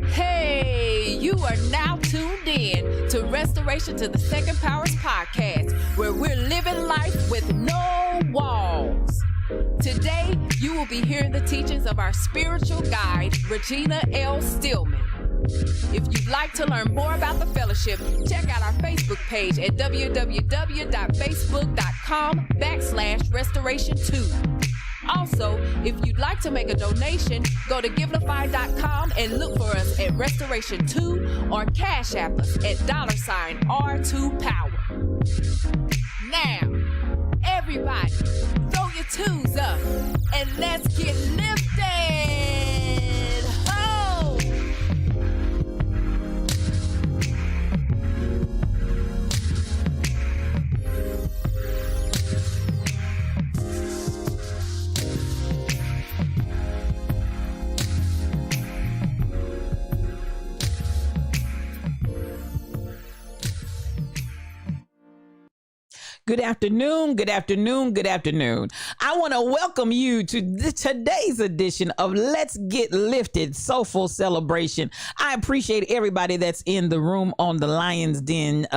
Hey, you are now tuned in to Restoration to the Second Powers podcast, where we're living life with no walls. Today, you will be hearing the teachings of our spiritual guide, Regina L. Stillman. If you'd like to learn more about the fellowship, check out our Facebook page at www.facebook.com/restoration2. Also, if you'd like to make a donation, go to givelify.com and look for us at Restoration2 or Cash App us at $R2Power. Now, everybody, throw your twos up and let's get lifted. Ho! Good afternoon, good afternoon, good afternoon. I want to welcome you to today's edition of Let's Get Lifted Soulful Celebration. I appreciate everybody that's in the room on the Lion's Den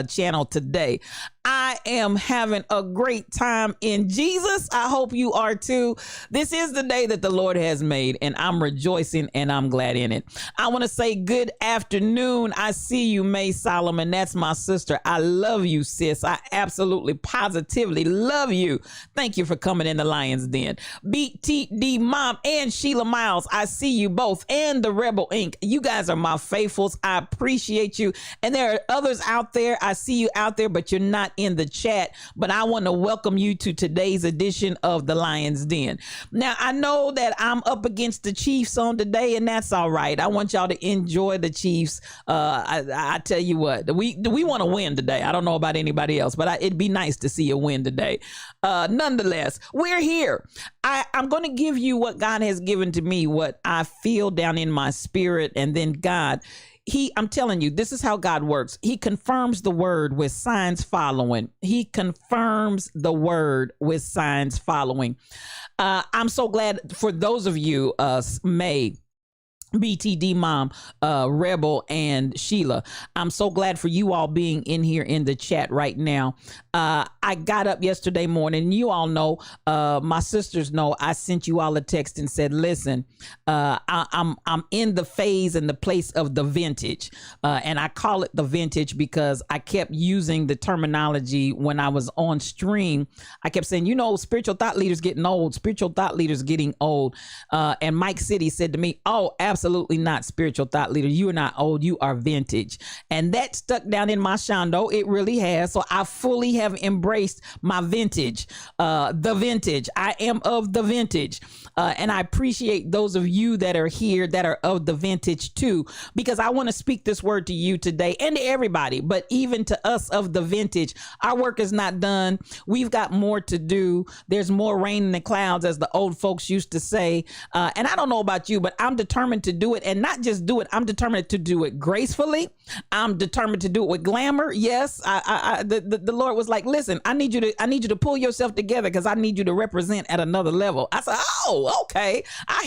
channel today. I am having a great time in Jesus. I hope you are too. This is the day that the Lord has made, and I'm rejoicing and I'm glad in it. I want to say good afternoon. I see you, May Solomon. That's my sister. I love you, sis. I absolutely, positively love you. Thank you for coming in the Lion's Den. BTD Mom and Sheila Miles, I see you both, and the Rebel Inc. You guys are my faithfuls. I appreciate you. And there are others out there. I see you out there, but you're not in the chat, but I want to welcome you to today's edition of the Lion's Den. Now, I know that I'm up against the Chiefs on today, and that's all right. I want y'all to enjoy the Chiefs. I tell you what, we want to win today. I don't know about anybody else, but it'd be nice to see a win today. Nonetheless, we're here. I'm going to give you what God has given to me, what I feel down in my spirit, and then God, I'm telling you, this is how God works. He confirms the word with signs following. He confirms the word with signs following. I'm so glad for those of you, May, BTD Mom, Rebel, and Sheila. I'm so glad for you all being in here in the chat right now. I got up yesterday morning. You all know, my sisters know, I sent you all a text and said, listen, I'm in the phase and the place of the vintage. And I call it the vintage because I kept using the terminology when I was on stream. I kept saying, you know, spiritual thought leaders getting old, spiritual thought leaders getting old. And Mike City said to me, oh, absolutely not, spiritual thought leader. You are not old, you are vintage. And that stuck down in my shondo. It really has. So I fully have embraced my vintage, the vintage. I am of the vintage. And I appreciate those of you that are here that are of the vintage too, because I want to speak this word to you today and to everybody, but even to us of the vintage. Our work is not done. We've got more to do. There's more rain in the clouds, as the old folks used to say. And I don't know about you, but I'm determined to do it, and not just do it. I'm determined to do it gracefully. I'm determined to do it with glamour. Yes, the Lord was like, listen, I need you to pull yourself together because I need you to represent at another level. I said, oh, okay. I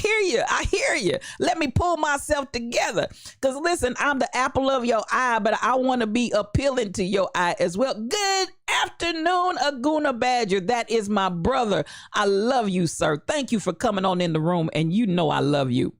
hear you. Let me pull myself together. Because listen, I'm the apple of your eye, but I want to be appealing to your eye as well. Good afternoon, Aguna Badger. That is my brother. I love you, sir. Thank you for coming on in the room, and you know I love you.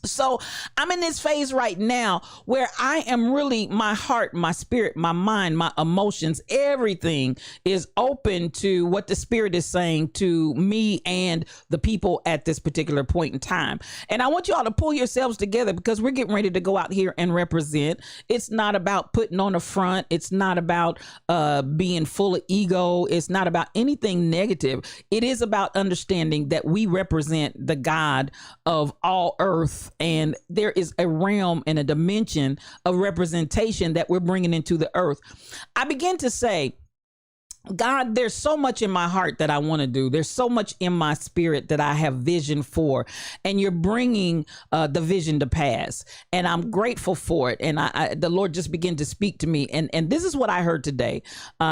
So I'm in this phase right now where I am really, my heart, my spirit, my mind, my emotions, everything is open to what the Spirit is saying to me and the people at this particular point in time. And I want you all to pull yourselves together because we're getting ready to go out here and represent. It's not about putting on a front. It's not about being full of ego. It's not about anything negative. It is about understanding that we represent the God of all earth. And there is a realm and a dimension of representation that we're bringing into the earth. I begin to say, God, there's so much in my heart that I want to do. There's so much in my spirit that I have vision for, and you're bringing the vision to pass. And I'm grateful for it. And the Lord just began to speak to me. And this is what I heard today.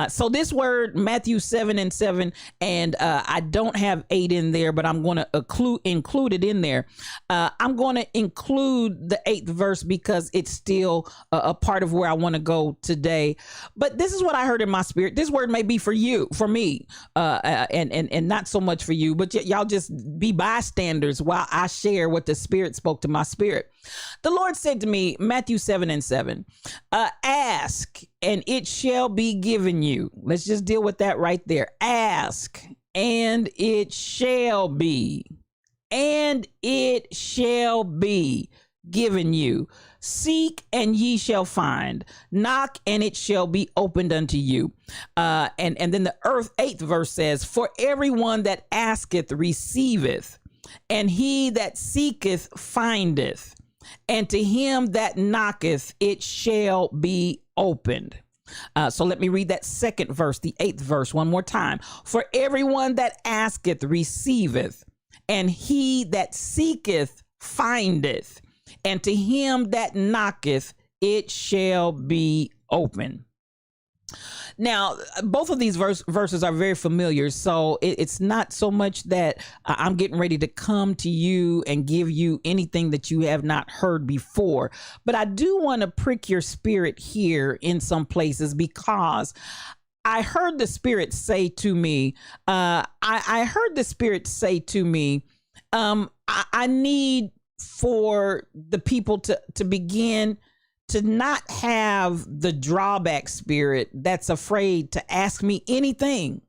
So this word, Matthew 7:7, and I don't have 8 in there, but I'm going to include it in there. I'm going to include the 8th verse because it's still a part of where I want to go today. But this is what I heard in my spirit. This word may be for me, and not so much for you, but y'all just be bystanders while I share what the Spirit spoke to my spirit. The Lord said to me, Matthew 7:7, ask and it shall be given you. Let's just deal with that right there. Ask and it shall be, and it shall be given you. Seek and ye shall find. Knock and it shall be opened unto you. And then the 8th verse says, for everyone that asketh receiveth, and he that seeketh findeth, and to him that knocketh it shall be opened. So let me read that 2nd verse, the 8th verse one more time. For everyone that asketh receiveth, and he that seeketh findeth, and to him that knocketh it shall be open. Now, both of these verses are very familiar, so it's not so much that I'm getting ready to come to you and give you anything that you have not heard before, but I do want to prick your spirit here in some places, because I heard the Spirit say to me, I heard the Spirit say to me, I need for the people to begin to not have the drawback spirit that's afraid to ask me anything.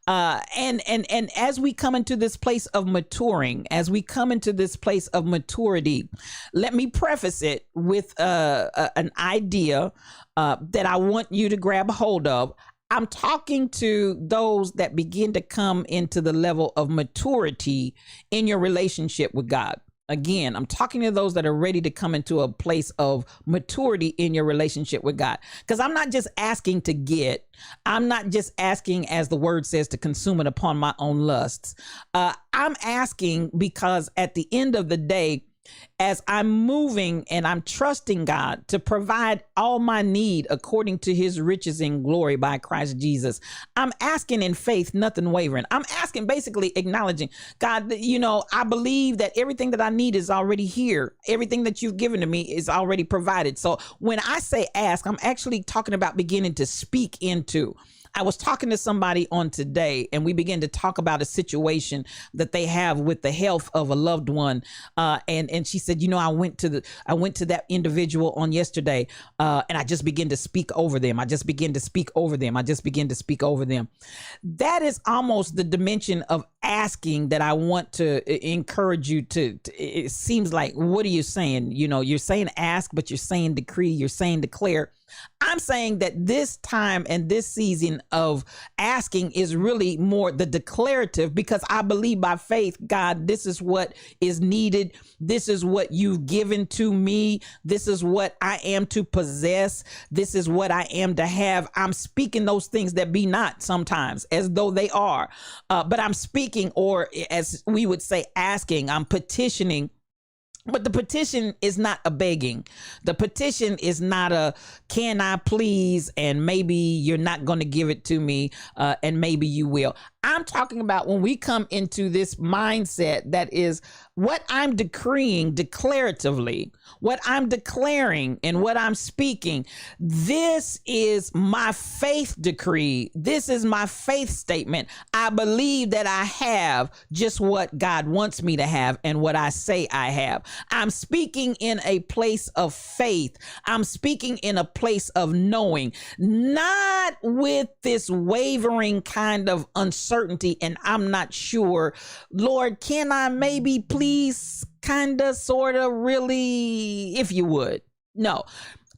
And as we come into this place of maturing, as we come into this place of maturity, let me preface it with an idea that I want you to grab a hold of. I'm talking to those that begin to come into the level of maturity in your relationship with God. Again, I'm talking to those that are ready to come into a place of maturity in your relationship with God. Because I'm not just asking to get. I'm not just asking, as the word says, to consume it upon my own lusts. I'm asking because at the end of the day, as I'm moving and I'm trusting God to provide all my need according to his riches in glory by Christ Jesus, I'm asking in faith, nothing wavering. I'm asking, basically acknowledging, God, I believe that everything that I need is already here. Everything that you've given to me is already provided. So when I say ask, I'm actually talking about beginning to speak into. I was talking to somebody on today, and we began to talk about a situation that they have with the health of a loved one. And she said, I went to that individual on yesterday, and I just began to speak over them. That is almost the dimension of asking that I want to encourage you to. It seems like, what are you saying? You're saying ask, but you're saying decree, you're saying declare. I'm saying that this time and this season of asking is really more the declarative, because I believe by faith, God, this is what is needed. This is what you've given to me. This is what I am to possess. This is what I am to have. I'm speaking those things that be not sometimes as though they are. But I'm speaking, or as we would say, asking, I'm petitioning. But the petition is not a begging. The petition is not a, can I please, and maybe you're not going to give it to me, and maybe you will. I'm talking about when we come into this mindset that is what I'm decreeing declaratively, what I'm declaring and what I'm speaking. This is my faith decree. This is my faith statement. I believe that I have just what God wants me to have and what I say I have. I'm speaking in a place of faith. I'm speaking in a place of knowing, not with this wavering kind of uncertainty and I'm not sure. Lord, can I maybe please kind of, sort of, really, if you would? No,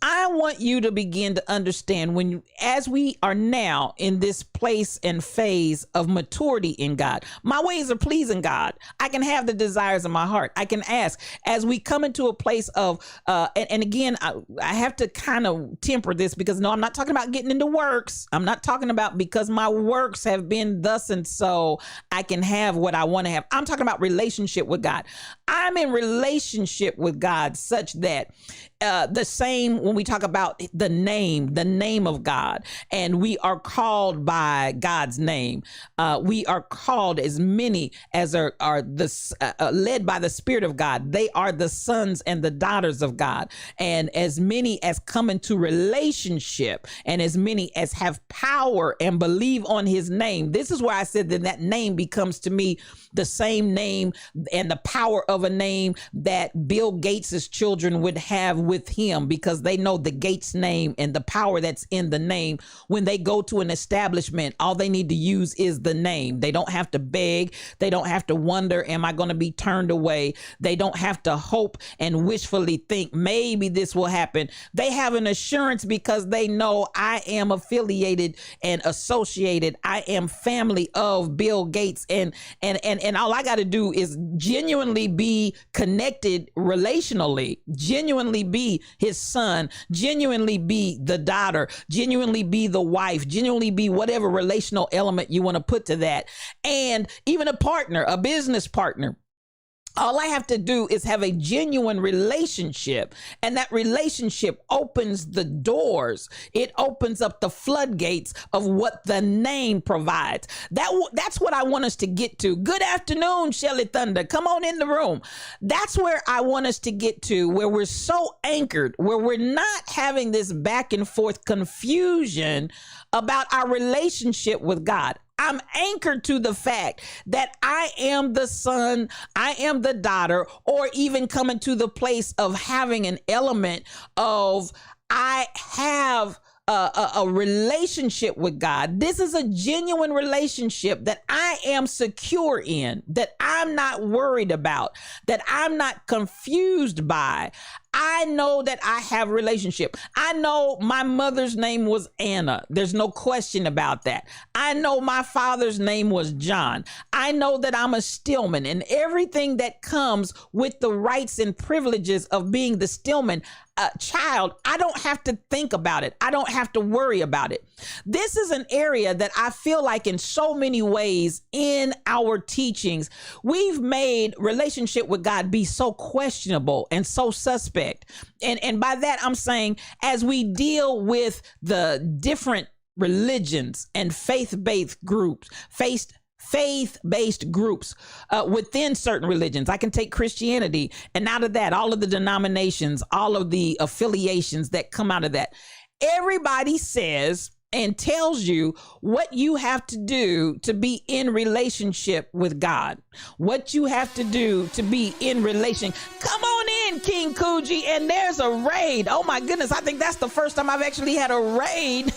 I want you to begin to understand as we are now in this place and phase of maturity in God, my ways are pleasing God. I can have the desires of my heart. I can ask as we come into a place of, and again, I have to kind of temper this because no, I'm not talking about getting into works. I'm not talking about because my works have been thus and so I can have what I want to have. I'm talking about relationship with God. I'm in relationship with God such that the same when we talk about the name of God, and we are called by God's name. We are called as many as are led by the Spirit of God. They are the sons and the daughters of God. And as many as come into relationship and as many as have power and believe on his name. This is where I said that name becomes to me the same name and the power of a name that Bill Gates's children would have with him, because they know the Gates name and the power that's in the name. When they go to an establishment, all they need to use is the name. They don't have to beg. They don't have to wonder, am I going to be turned away? They don't have to hope and wishfully think maybe this will happen. They have an assurance because they know I am affiliated and associated. I am family of Bill Gates, and all I got to do is genuinely be connected relationally, genuinely be his son, genuinely be the daughter, genuinely be the wife, genuinely be whatever relational element you want to put to that. And even a partner, a business partner. All I have to do is have a genuine relationship, and that relationship opens the doors. It opens up the floodgates of what the name provides. That's what I want us to get to. Good afternoon, Shelly Thunder. Come on in the room. That's where I want us to get to, where we're so anchored, where we're not having this back and forth confusion about our relationship with God. I'm anchored to the fact that I am the son, I am the daughter, or even coming to the place of having an element of I have a relationship with God. This is a genuine relationship that I am secure in, that I'm not worried about, that I'm not confused by. I know that I have a relationship. I know my mother's name was Anna. There's no question about that. I know my father's name was John. I know that I'm a Stillman, and everything that comes with the rights and privileges of being the Stillman child, I don't have to think about it. I don't have to worry about it. This is an area that I feel like in so many ways in our teachings, we've made relationship with God be so questionable and so suspect. And by that, I'm saying as we deal with the different religions and faith-based groups, faith-based groups within certain religions. I can take Christianity, and out of that, all of the denominations, all of the affiliations that come out of that. Everybody says and tells you what you have to do to be in relationship with God, what you have to do to be in relation. Come on in, King Coogee, and there's a raid. Oh my goodness, I think that's the first time I've actually had a raid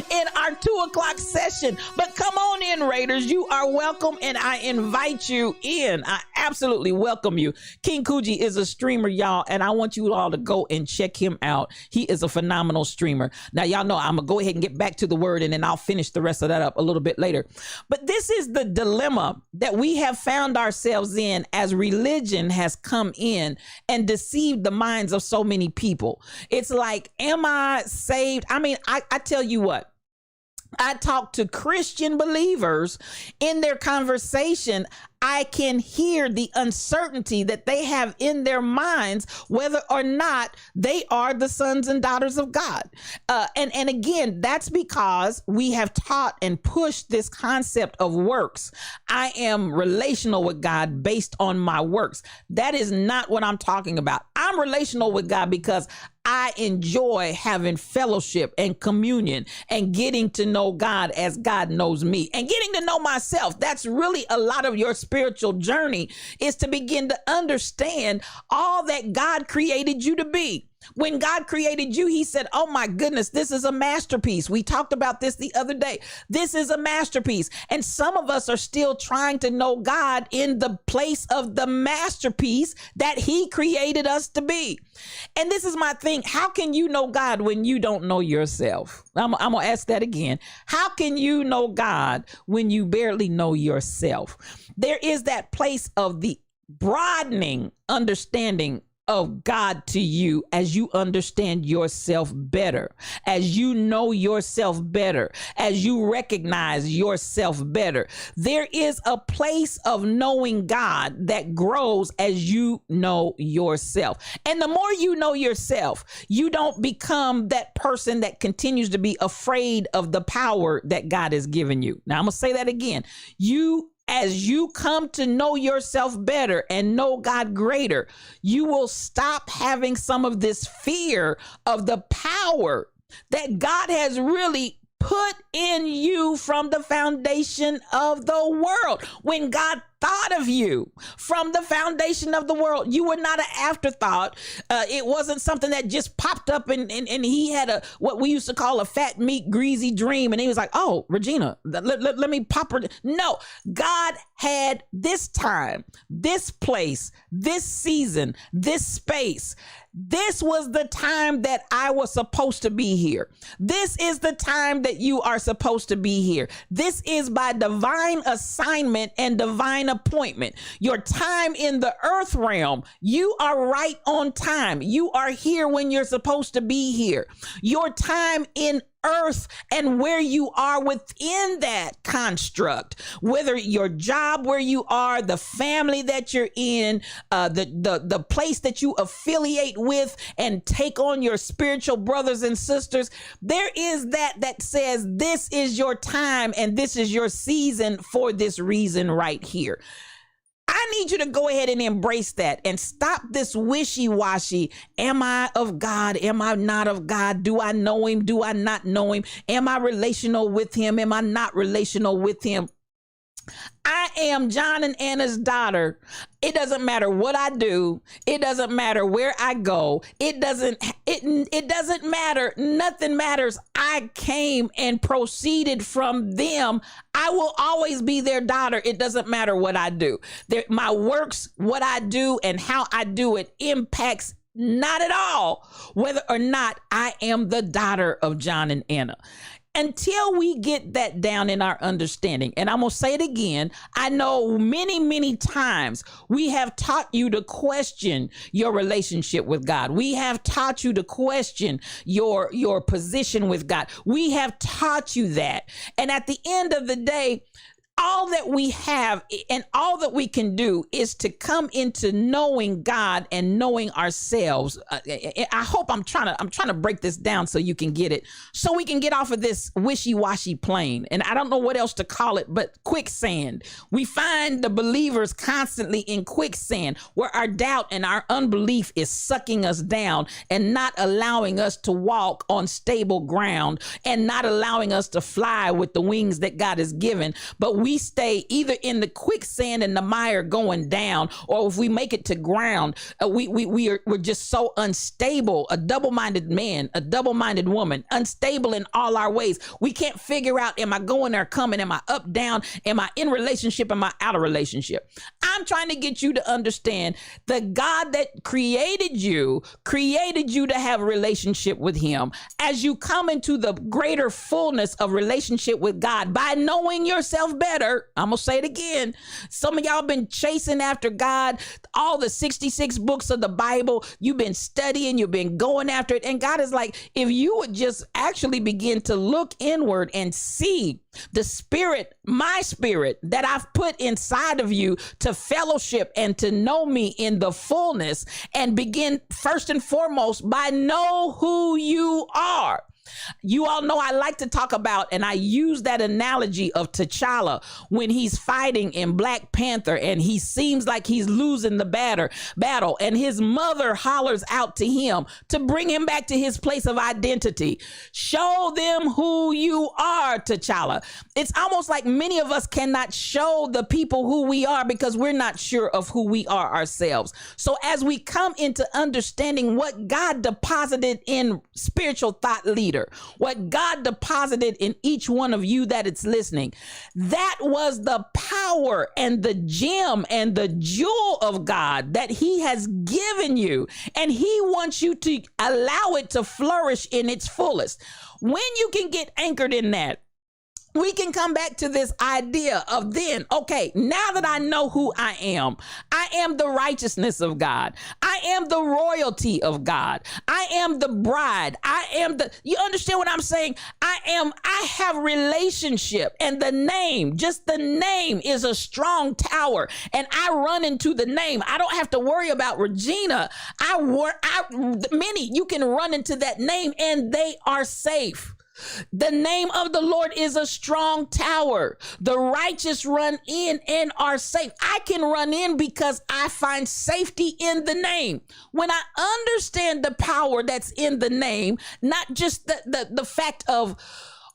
in our 2:00 session. But come on in, Raiders. You are welcome, and I invite you in. I absolutely welcome you. King Coogee is a streamer, y'all, and I want you all to go and check him out. He is a phenomenal streamer. Now, y'all know I'm gonna go ahead and get back to the word, and then I'll finish the rest of that up a little bit later. But this is the dilemma that we have found ourselves in as religion has come in and deceived the minds of so many people. It's like, am I saved? I mean, I tell you what, I talk to Christian believers in their conversation. I can hear the uncertainty that they have in their minds, whether or not they are the sons and daughters of God. And again, that's because we have taught and pushed this concept of works. I am relational with God based on my works. That is not what I'm talking about. I'm relational with God because I enjoy having fellowship and communion and getting to know God as God knows me and getting to know myself. That's really a lot of your spiritual journey, is to begin to understand all that God created you to be. When God created you, he said, oh my goodness, this is a masterpiece. We talked about this the other day. This is a masterpiece. And some of us are still trying to know God in the place of the masterpiece that he created us to be. And this is my thing. How can you know God when you don't know yourself? I'm going to ask that again. How can you know God when you barely know yourself? There is that place of the broadening understanding of God to you as you understand yourself better, as you know yourself better, as you recognize yourself better. There is a place of knowing God that grows as you know yourself. And the more you know yourself, you don't become that person that continues to be afraid of the power that God has given you. Now, I'm going to say that again. As you come to know yourself better and know God greater, you will stop having some of this fear of the power that God has really put in you from the foundation of the world. When God thought of you from the foundation of the world, you were not an afterthought. It wasn't something that just popped up and he had what we used to call a fat meat greasy dream, and he was like, oh, Regina, let me pop her. No, God had this time, this place, this season, this space. This was the time that I was supposed to be here. This is the time that you are supposed to be here. This is by divine assignment and divine appointment. Your time in the earth realm, you are right on time. You are here when you're supposed to be here. Your time in earth and where you are within that construct, whether your job where you are, the family that you're in, the place that you affiliate with and take on your spiritual brothers and sisters, there is that says this is your time and this is your season for this reason right here. I need you to go ahead and embrace that and stop this wishy-washy. Am I of God? Am I not of God? Do I know him? Do I not know him? Am I relational with him? Am I not relational with him? I am John and Anna's daughter. It doesn't matter what I do. It doesn't matter where I go. It doesn't matter. Nothing matters. I came and proceeded from them. I will always be their daughter. It doesn't matter what I do. My works, what I do and how I do it impacts not at all whether or not I am the daughter of John and Anna. Until we get that down in our understanding, and I'm going to say it again, I know many, many times we have taught you to question your relationship with God. We have taught you to question your position with God. We have taught you that. And at the end of the day, all that we have and all that we can do is to come into knowing God and knowing ourselves. I hope I'm trying to break this down so you can get it, so we can get off of this wishy-washy plane. And I don't know what else to call it, but quicksand. We find the believers constantly in quicksand where our doubt and our unbelief is sucking us down and not allowing us to walk on stable ground and not allowing us to fly with the wings that God has given. But we stay either in the quicksand and the mire going down, or if we make it to ground, we're just so unstable. A double-minded man, a double-minded woman, unstable in all our ways. We can't figure out, am I going or coming? Am I up, down? Am I in relationship? Am I out of relationship? I'm trying to get you to understand the God that created you to have a relationship with him. As you come into the greater fullness of relationship with God by knowing yourself better, I'm going to say it again. Some of y'all been chasing after God, all the 66 books of the Bible. You've been studying, you've been going after it. And God is like, if you would just actually begin to look inward and see the spirit, my spirit that I've put inside of you to fellowship and to know me in the fullness, and begin first and foremost by know who you are. You all know I like to talk about, and I use that analogy of T'Challa when he's fighting in Black Panther and he seems like he's losing the battle, and his mother hollers out to him to bring him back to his place of identity. Show them who you are, T'Challa. It's almost like many of us cannot show the people who we are because we're not sure of who we are ourselves. So as we come into understanding what God deposited in spiritual thought leader, what God deposited in each one of you that it's listening, that was the power and the gem and the jewel of God that he has given you. And he wants you to allow it to flourish in its fullest. When you can get anchored in that, we can come back to this idea of then, okay, now that I know who I am the righteousness of God. I am the royalty of God. I am the bride. You understand what I'm saying? I have relationship, and the name, just the name is a strong tower, and I run into the name. I don't have to worry about Regina. Many, you can run into that name and they are safe. The name of the Lord is a strong tower. The righteous run in and are safe. I can run in because I find safety in the name. When I understand the power that's in the name, not just the fact of,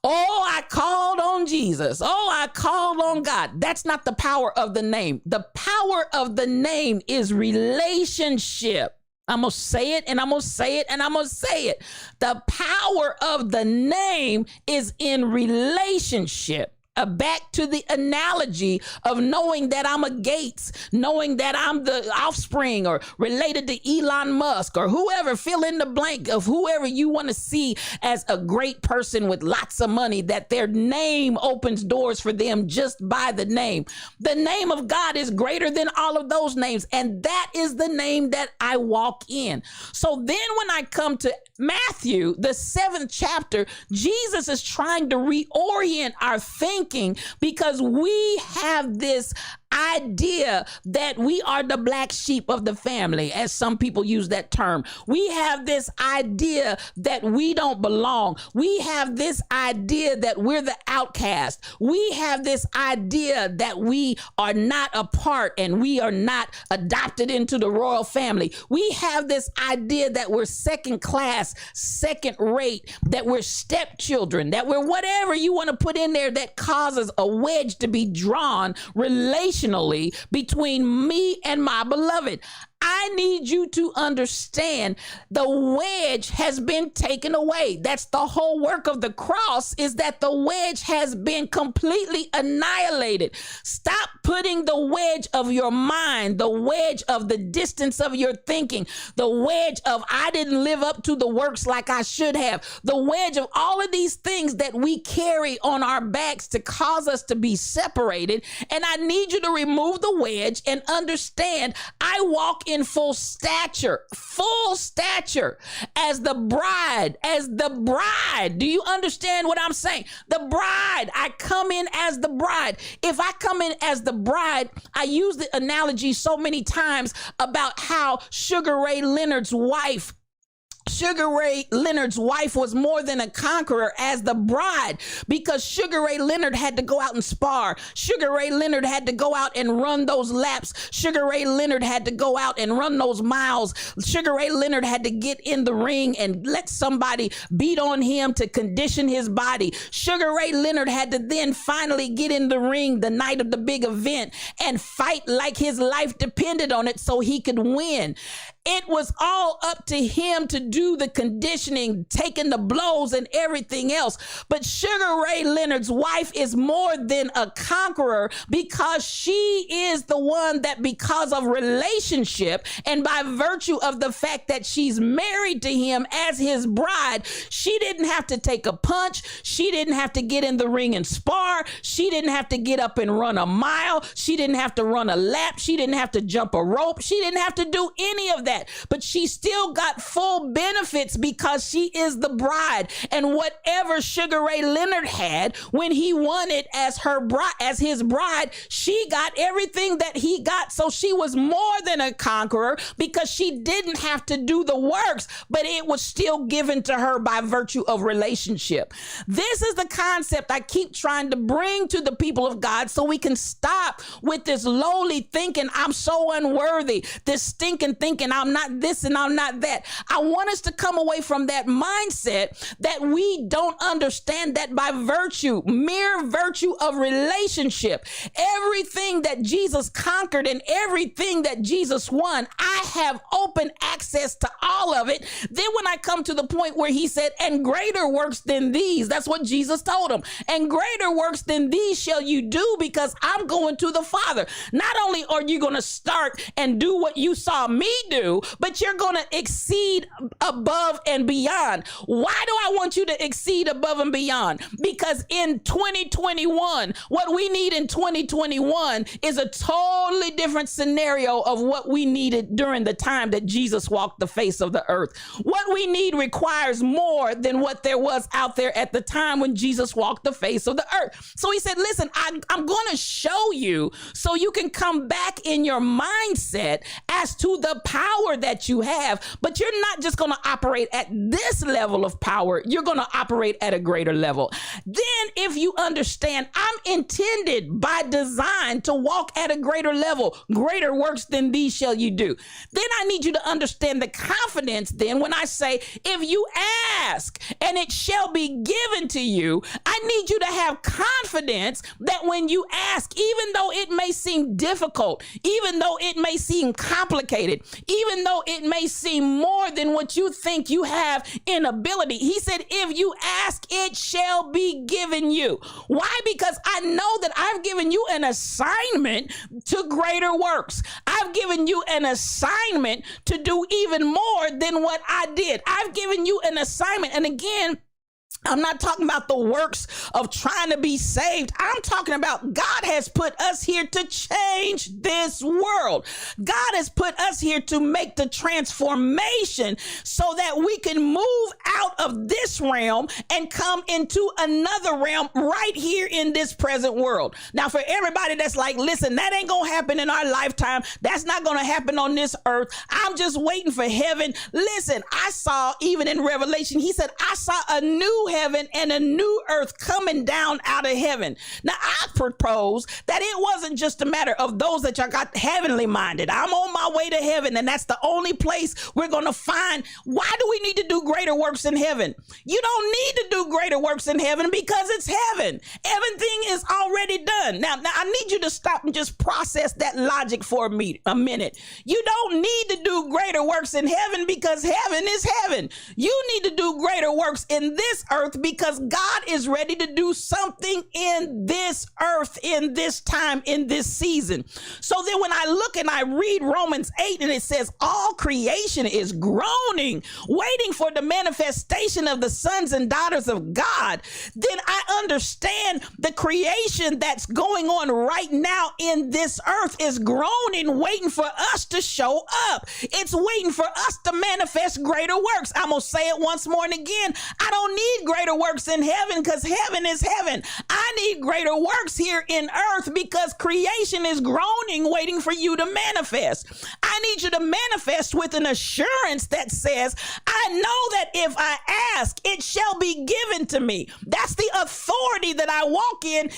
oh, I called on Jesus. Oh, I called on God. That's not the power of the name. The power of the name is relationship. I'm going to say it, and I'm going to say it, and I'm going to say it. The power of the name is in relationship. Back to the analogy of knowing that I'm a Gates, knowing that I'm the offspring or related to Elon Musk or whoever, fill in the blank of whoever you want to see as a great person with lots of money, that their name opens doors for them just by the name. The name of God is greater than all of those names, and that is the name that I walk in. So then when I come to Matthew, the 7th chapter, Jesus is trying to reorient our thinking, because we have this idea that we are the black sheep of the family, as some people use that term. We have this idea that we don't belong. We have this idea that we're the outcast. We have this idea that we are not a part and we are not adopted into the royal family. We have this idea that we're second class, second rate, that we're stepchildren, that we're whatever you want to put in there that causes a wedge to be drawn relationally between me and my beloved. I need you to understand the wedge has been taken away. That's the whole work of the cross, is that the wedge has been completely annihilated. Stop putting the wedge of your mind, the wedge of the distance of your thinking, the wedge of I didn't live up to the works like I should have, the wedge of all of these things that we carry on our backs to cause us to be separated. And I need you to remove the wedge and understand I walk in full stature as the bride. Do you understand what I'm saying? The bride. I come in as the bride. If I come in as the bride, I use the analogy so many times about how Sugar Ray Leonard's wife was more than a conqueror as the bride, because Sugar Ray Leonard had to go out and spar. Sugar Ray Leonard had to go out and run those laps. Sugar Ray Leonard had to go out and run those miles. Sugar Ray Leonard had to get in the ring and let somebody beat on him to condition his body. Sugar Ray Leonard had to then finally get in the ring the night of the big event and fight like his life depended on it so he could win. It was all up to him to do the conditioning, taking the blows and everything else. But Sugar Ray Leonard's wife is more than a conqueror, because she is the one that, because of relationship and by virtue of the fact that she's married to him as his bride, she didn't have to take a punch. She didn't have to get in the ring and spar. She didn't have to get up and run a mile. She didn't have to run a lap. She didn't have to jump a rope. She didn't have to do any of that. But she still got full benefits because she is the bride. And whatever Sugar Ray Leonard had when he wanted as his bride, she got everything that he got. So she was more than a conqueror because she didn't have to do the works, but it was still given to her by virtue of relationship. This is the concept I keep trying to bring to the people of God so we can stop with this lowly thinking, I'm so unworthy, this stinking thinking, I'm not this and I'm not that. I want us to come away from that mindset that we don't understand that by mere virtue of relationship, everything that Jesus conquered and everything that Jesus won, I have open access to all of it. Then when I come to the point where he said, and greater works than these, that's what Jesus told him. And greater works than these shall you do because I'm going to the Father. Not only are you going to start and do what you saw me do, but you're going to exceed above and beyond. Why do I want you to exceed above and beyond? Because in 2021, what we need in 2021 is a totally different scenario of what we needed during the time that Jesus walked the face of the earth. What we need requires more than what there was out there at the time when Jesus walked the face of the earth. So he said, listen, I'm going to show you so you can come back in your mindset as to the power that you have, but you're not just going to operate at this level of power. You're going to operate at a greater level. Then if you understand, I'm intended by design to walk at a greater level, greater works than these shall you do. Then I need you to understand the confidence then when I say, if you ask and it shall be given to you, I need you to have confidence that when you ask, even though it may seem difficult, even though it may seem complicated, even though it may seem more than what you think you have in ability, he said, if you ask, it shall be given you. Why? Because I know that I've given you an assignment to greater works. I've given you an assignment to do even more than what I did. I've given you an assignment. And again, I'm not talking about the works of trying to be saved. I'm talking about God has put us here to change this world. God has put us here to make the transformation so that we can move out of this realm and come into another realm right here in this present world. Now, for everybody that's like, listen, that ain't going to happen in our lifetime. That's not going to happen on this earth. I'm just waiting for heaven. Listen, I saw even in Revelation, he said, I saw a new heaven and a new earth coming down out of heaven. Now, I propose that it wasn't just a matter of those that y'all got heavenly minded. I'm on my way to heaven, and that's the only place we're going to find. Why do we need to do greater works in heaven? You don't need to do greater works in heaven because it's heaven. Everything is already done. Now I need you to stop and just process that logic for a minute. You don't need to do greater works in heaven because heaven is heaven. You need to do greater works in this earth because God is ready to do something in this earth, in this time, in this season. So then when I look and I read Romans 8 and it says all creation is groaning, waiting for the manifestation of the sons and daughters of God, then I understand the creation that's going on right now in this earth is groaning, waiting for us to show up. It's waiting for us to manifest greater works. I'm going to say it once more and again. I don't need greater works in heaven because heaven is heaven. I need greater works here in earth because creation is groaning, waiting for you to manifest. I need you to manifest with an assurance that says, I know that if I ask, it shall be given to me. That's the authority that I walk in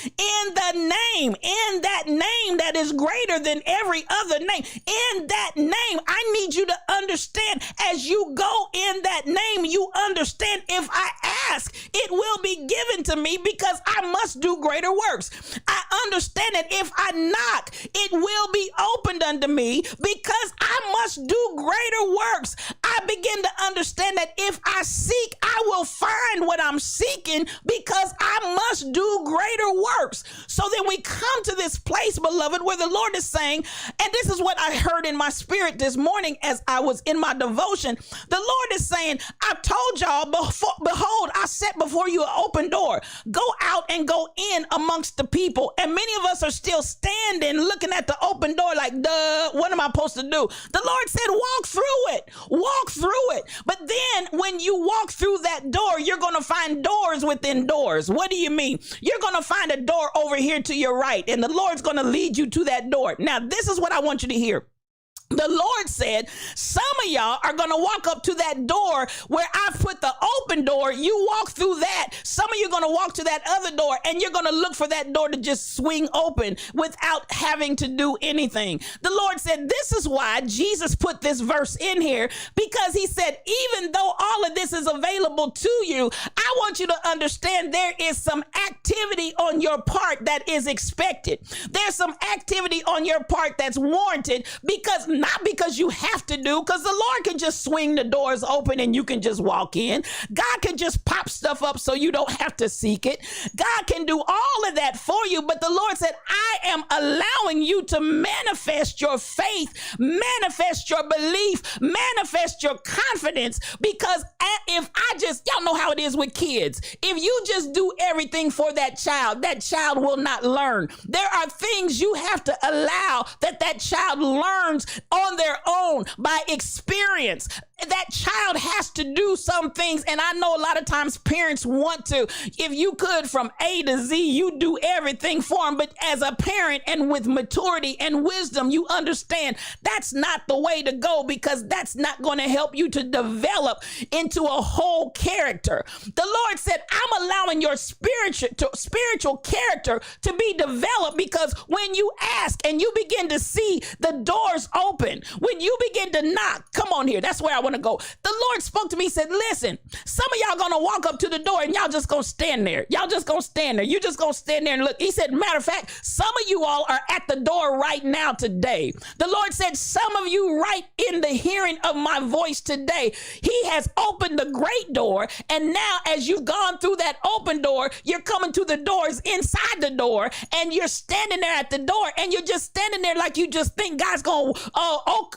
the name, in that name that is greater than every other name. In that name, I need you to understand as you go in that name, you understand if I ask, it will be given to me because I must do greater works. I understand that if I knock, it will be opened unto me because I must do greater works. I begin to understand that if I seek, I will find what I'm seeking because I must do greater works. So then we come to this place, beloved, where the Lord is saying, and this is what I heard in my spirit this morning as I was in my devotion. The Lord is saying, I've told y'all, behold, I set before you an open door. Go out and go in amongst the people. And many of us are still standing looking at the open door like, duh, what am I supposed to do? The Lord said, walk through it. Walk through it. But then when you walk through that door, you're going to find doors within doors. What do you mean? You're going to find a door over here to your right, and the Lord's going to lead you to that door. Now, this is what I want you to hear. The Lord said, some of y'all are going to walk up to that door where I put the open door. You walk through that. Some of you are going to walk to that other door, and you're going to look for that door to just swing open without having to do anything. The Lord said, this is why Jesus put this verse in here, because he said, even though all of this is available to you, I want you to understand there is some activity on your part that is expected. There's some activity on your part that's warranted, because not because you have to do, because the Lord can just swing the doors open and you can just walk in. God can just pop stuff up so you don't have to seek it. God can do all of that for you. But the Lord said, I am allowing you to manifest your faith, manifest your belief, manifest your confidence, because if I just, y'all know how it is with kids. If you just do everything for that child will not learn. There are things you have to allow that child learns on their own by experience. That child has to do some things, and I know a lot of times parents want to, if you could from A to Z, you do everything for them, but as a parent and with maturity and wisdom, you understand that's not the way to go, because that's not going to help you to develop into a whole character. The Lord said, I'm allowing your spiritual character to be developed, because when you ask and you begin to see the doors open, when you begin to knock, come on here, that's where I want to go. The Lord spoke to me, said, listen, some of y'all gonna walk up to the door and y'all just gonna stand there. Y'all just gonna stand there. You just gonna stand there and look. He said, matter of fact, some of you all are at the door right now today. The Lord said, some of you right in the hearing of my voice today, he has opened the great door. And now as you've gone through that open door, you're coming to the doors inside the door, and you're standing there at the door, and you're just standing there like you just think God's gonna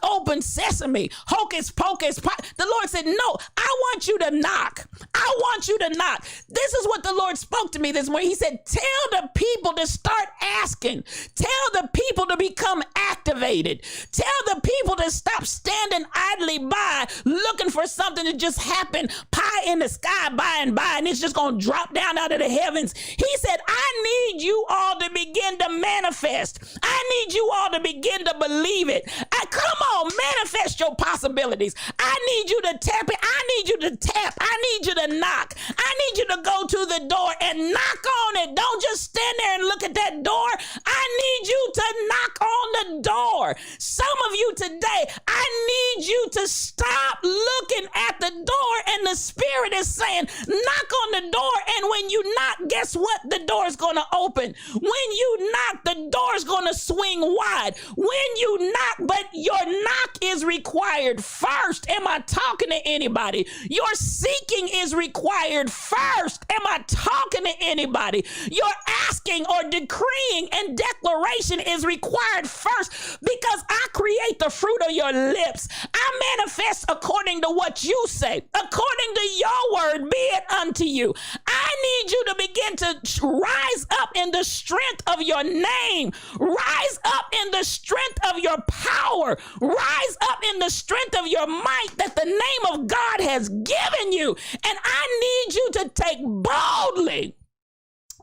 open sesame, hocus pocus. The Lord said, no, I want you to knock. I want you to knock. This is what the Lord spoke to me this morning. He said, tell the people to start asking. Tell the people to become activated. Tell the people to stop standing idly by looking for something to just happen, pie in the sky by and by, and it's just going to drop down out of the heavens. He said, I need you all to begin to manifest. I need you all to begin to believe it. Come on, manifest your possibilities. I need you to tap it. I need you to tap. I need you to knock. I need you to go to the door and knock on it. Don't just stand there and look at that door. I need you to knock on the door. Some of you today, I need you to stop looking at the door, and the Spirit is saying, knock on the door. And when you knock, guess what? The door is going to open. When you knock, the door is going to swing wide. When you knock, but your knock is required first. Am I talking to anybody? Your seeking is required first. Am I talking to anybody? Your asking or decreeing and declaration is required first, because I create the fruit of your lips. I manifest according to what you say. According to your word, be it unto you. I need you to begin to rise up in the strength of your name. Rise up in the strength of your power. Rise up in the strength of your might that the name of God has given you. And I need you to take boldly.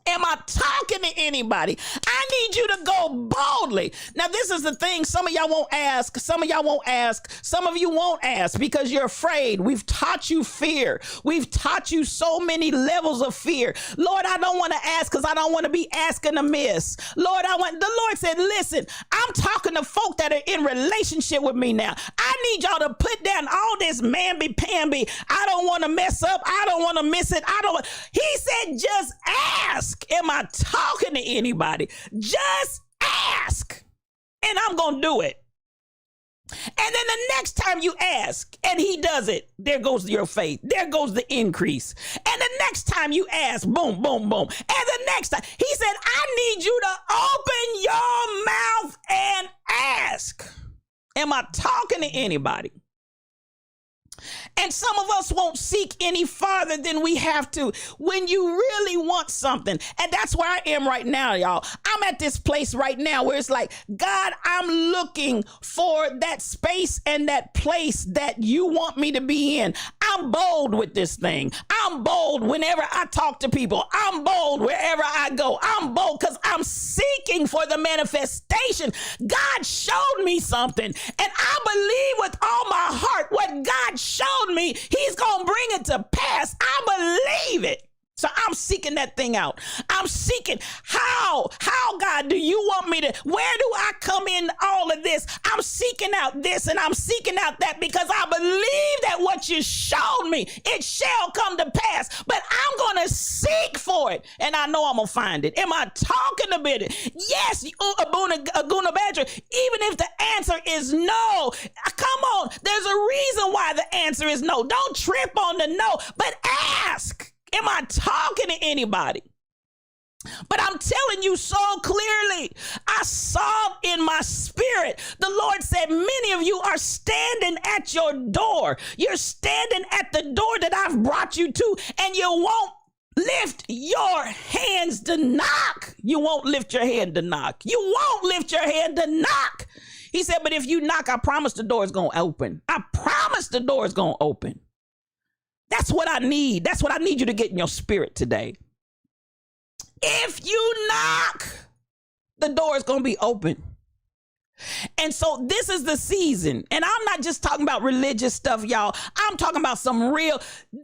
Am I talking to anybody? I need you to go boldly. Now, this is the thing. Some of y'all won't ask. Some of y'all won't ask. Some of you won't ask because you're afraid. We've taught you fear. We've taught you so many levels of fear. Lord, I don't want to ask because I don't want to be asking amiss. Lord, the Lord said, listen, I'm talking to folk that are in relationship with me now. I need y'all to put down all this mamby-pamby. I don't want to mess up. I don't want to miss it. He said, just ask. Am I talking to anybody? Just ask, and I'm going to do it. And then the next time you ask and he does it, there goes your faith. There goes the increase. And the next time you ask, boom, boom, boom. And the next time, he said, I need you to open your mouth and ask. Am I talking to anybody? And some of us won't seek any farther than we have to when you really want something. And that's where I am right now, y'all. I'm at this place right now where it's like, God, I'm looking for that space and that place that you want me to be in. I'm bold with this thing. I'm bold whenever I talk to people. I'm bold wherever I go. I'm bold because I'm seeking for the manifestation. God showed me something, and I believe with all my heart what God showed me, he's going to bring it to pass. I believe it. So I'm seeking that thing out. I'm seeking how God, do you want me to, where do I come in all of this? I'm seeking out this and I'm seeking out that because I believe that what you showed me, it shall come to pass, but I'm going to seek for it. And I know I'm going to find it. Am I talking about it? Yes, Aguna Badger, even if the answer is no, come on, there's a reason why the answer is no. Don't trip on the no, but ask. Am I talking to anybody? But I'm telling you so clearly, I saw in my spirit, the Lord said, many of you are standing at your door. You're standing at the door that I've brought you to, and you won't lift your hands to knock. You won't lift your hand to knock. You won't lift your hand to knock. He said, but if you knock, I promise the door is going to open. I promise the door is going to open. That's what I need. That's what I need you to get in your spirit today. If you knock, the door is going to be open. And so this is the season. And I'm not just talking about religious stuff, y'all. I'm talking about some real,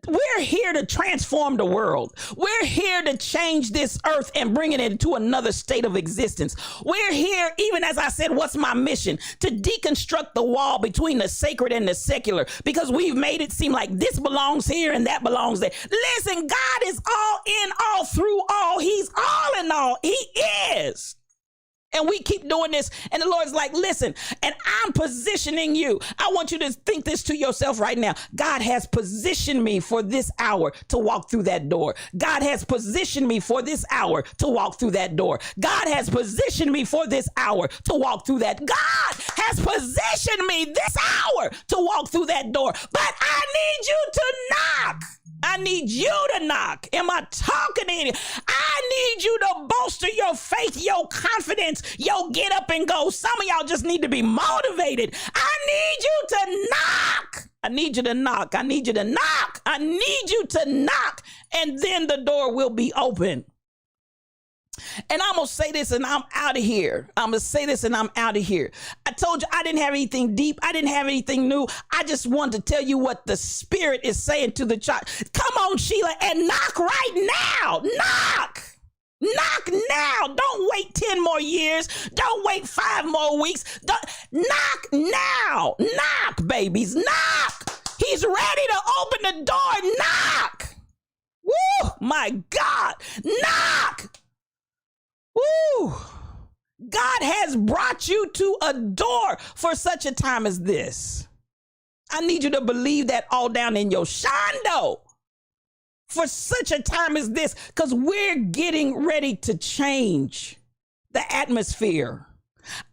we're here to transform the world. We're here to change this earth and bring it into another state of existence. We're here, even as I said, what's my mission? To deconstruct the wall between the sacred and the secular, because we've made it seem like this belongs here and that belongs there. Listen, God is all in, all through, all. He's all in all. He is. And we keep doing this. And the Lord's like, listen, and I'm positioning you. I want you to think this to yourself right now. God has positioned me for this hour to walk through that door. God has positioned me for this hour to walk through that door. God has positioned me for this hour to walk through that. God has positioned me this hour to walk through that door. But I need you to knock. I need you to knock. Am I talking to you? I need you to bolster your faith, your confidence, your get up and go. Some of y'all just need to be motivated. I need you to knock. I need you to knock. I need you to knock. I need you to knock. And then the door will be open. And I'm going to say this and I'm out of here. I'm going to say this and I'm out of here. I told you I didn't have anything deep. I didn't have anything new. I just wanted to tell you what the Spirit is saying to the child. Come on, Sheila, and knock right now. Knock. Knock now. Don't wait 10 more years. Don't wait 5 more weeks. Knock now. Knock, babies. Knock. He's ready to open the door. Knock. Woo, my God. Knock. Woo! God has brought you to a door for such a time as this. I need you to believe that all down in your shando. For such a time as this, because we're getting ready to change the atmosphere.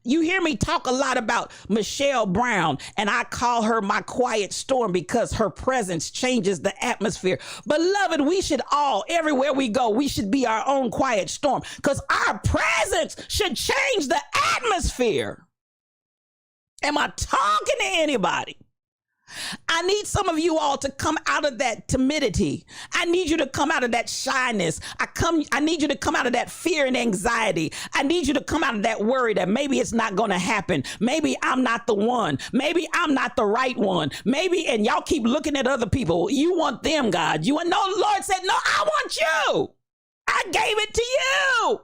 You hear me talk a lot about Michelle Brown, and I call her my quiet storm because her presence changes the atmosphere. Beloved, we should all, everywhere we go, we should be our own quiet storm because our presence should change the atmosphere. Am I talking to anybody? I need some of you all to come out of that timidity. I need you to come out of that shyness. I need you to come out of that fear and anxiety. I need you to come out of that worry that maybe it's not going to happen. Maybe I'm not the one. Maybe I'm not the right one. Maybe, and y'all keep looking at other people. You want them, God. You want, no, the Lord said, no, I want you. I gave it to you.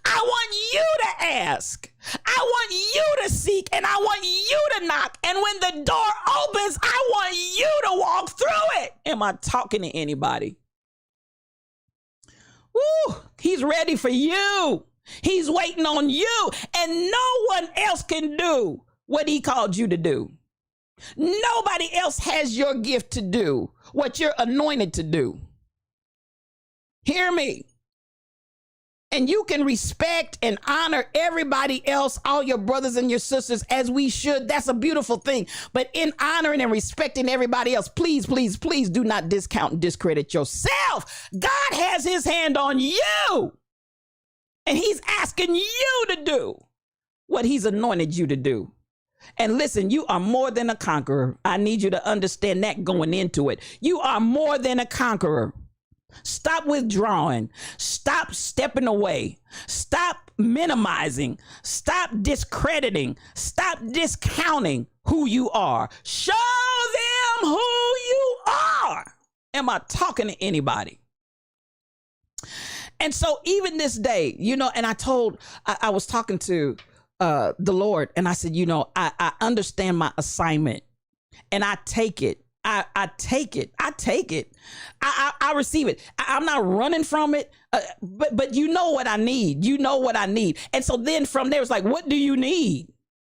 I want you to ask. I want you to seek, and I want you to knock. And when the door opens, I want you to walk through it. Am I talking to anybody? Woo, he's ready for you. He's waiting on you, and no one else can do what he called you to do. Nobody else has your gift to do what you're anointed to do. Hear me. And you can respect and honor everybody else, all your brothers and your sisters, as we should. That's a beautiful thing. But in honoring and respecting everybody else, please, please, please do not discount and discredit yourself. God has his hand on you. And he's asking you to do what he's anointed you to do. And listen, you are more than a conqueror. I need you to understand that going into it. You are more than a conqueror. Stop withdrawing. Stop stepping away. Stop minimizing. Stop discrediting. Stop discounting who you are. Show them who you are. Am I talking to anybody? And so even this day, and I was talking to the Lord, and I said, I understand my assignment and I take it. I take it. I receive it. I'm not running from it. But you know what I need. And so then from there, it's like, what do you need?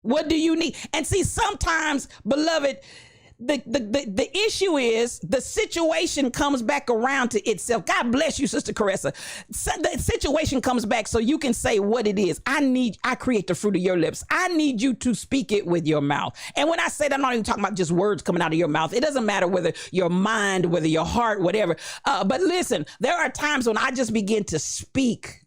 What do you need? And see, sometimes, beloved, the issue is the situation comes back around to itself. God bless you, Sister Caressa. So the situation comes back so you can say what it is. I create the fruit of your lips. I need you to speak it with your mouth. And when I say that, I'm not even talking about just words coming out of your mouth. It doesn't matter whether your mind, whether your heart, whatever. But listen, there are times when I just begin to speak.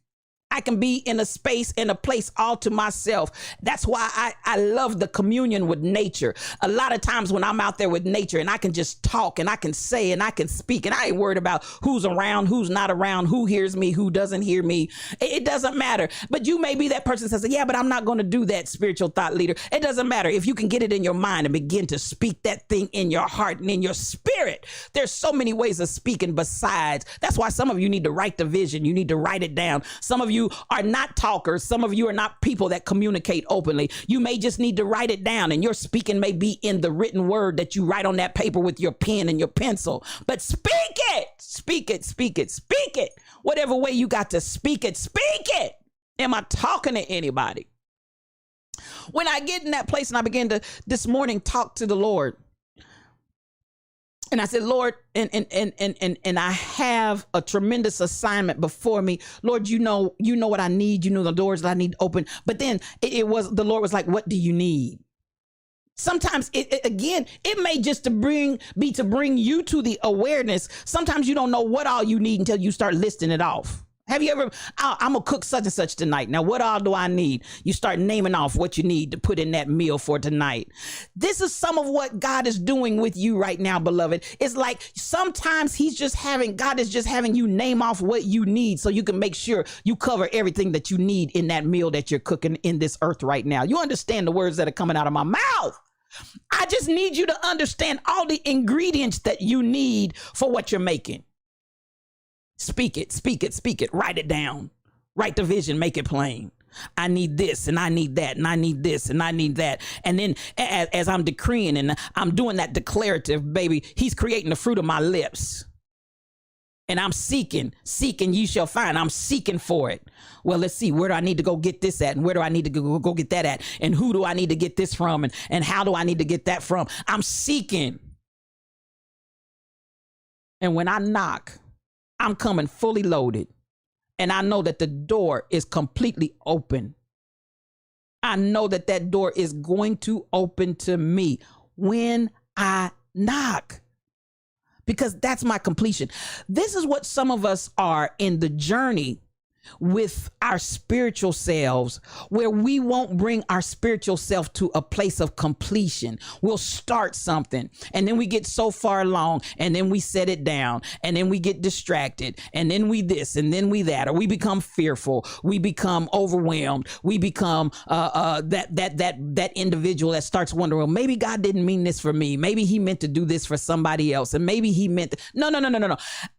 I can be in a space, in a place all to myself. That's why I love the communion with nature. A lot of times when I'm out there with nature and I can just talk and I can say and I can speak and I ain't worried about who's around, who's not around, who hears me, who doesn't hear me. It doesn't matter. But you may be that person that says, yeah, but I'm not going to do that, spiritual thought leader. It doesn't matter. If you can get it in your mind and begin to speak that thing in your heart and in your spirit, there's so many ways of speaking besides. That's why some of you need to write the vision. You need to write it down. Some of you are not talkers. Some of you are not people that communicate openly. You may just need to write it down, and your speaking may be in the written word that you write on that paper with your pen and your pencil. But speak it, speak it, speak it, speak it. Whatever way you got to speak it, speak it. Am I talking to anybody? When I get in that place and I begin to this morning talk to the Lord, and I said, Lord, and I have a tremendous assignment before me. Lord, you know what I need. You know the doors that I need open. But then the Lord was like, what do you need? Sometimes it may just to bring you to the awareness. Sometimes you don't know what all you need until you start listing it off. Have you ever, I'm going to cook such and such tonight. Now, what all do I need? You start naming off what you need to put in that meal for tonight. This is some of what God is doing with you right now, beloved. It's like sometimes God is just having you name off what you need so you can make sure you cover everything that you need in that meal that you're cooking in this earth right now. You understand the words that are coming out of my mouth. I just need you to understand all the ingredients that you need for what you're making. Speak it, speak it, speak it. Write it down. Write the vision, make it plain. I need this and I need that and I need this and I need that. And then as I'm decreeing and I'm doing that declarative, baby, he's creating the fruit of my lips. And I'm seeking ye shall find. I'm seeking for it. Well, let's see, where do I need to go get this at? And where do I need to go get that at? And who do I need to get this from? And how do I need to get that from? I'm seeking. And when I knock, I'm coming fully loaded, and I know that the door is completely open. I know that door is going to open to me when I knock, because that's my completion. This is what some of us are in the journey with our spiritual selves, where we won't bring our spiritual self to a place of completion. We'll start something and then we get so far along and then we set it down and then we get distracted and then we this and then we that, or we become fearful. We become overwhelmed. We become that individual that starts wondering, well, maybe God didn't mean this for me. Maybe he meant to do this for somebody else. And maybe he meant no.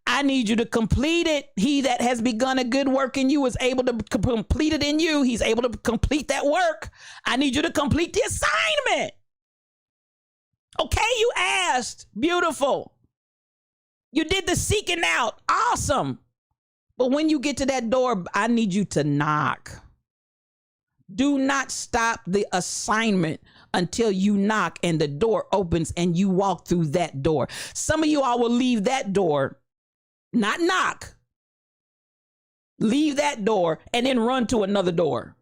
I need you to complete it. He that has begun a good work in you is able to complete it in you. He's able to complete that work. I need you to complete the assignment. Okay, you asked. Beautiful. You did the seeking out. Awesome. But when you get to that door, I need you to knock. Do not stop the assignment until you knock and the door opens and you walk through that door. Some of you all will leave that door, not knock. leave that door, and then run to another door.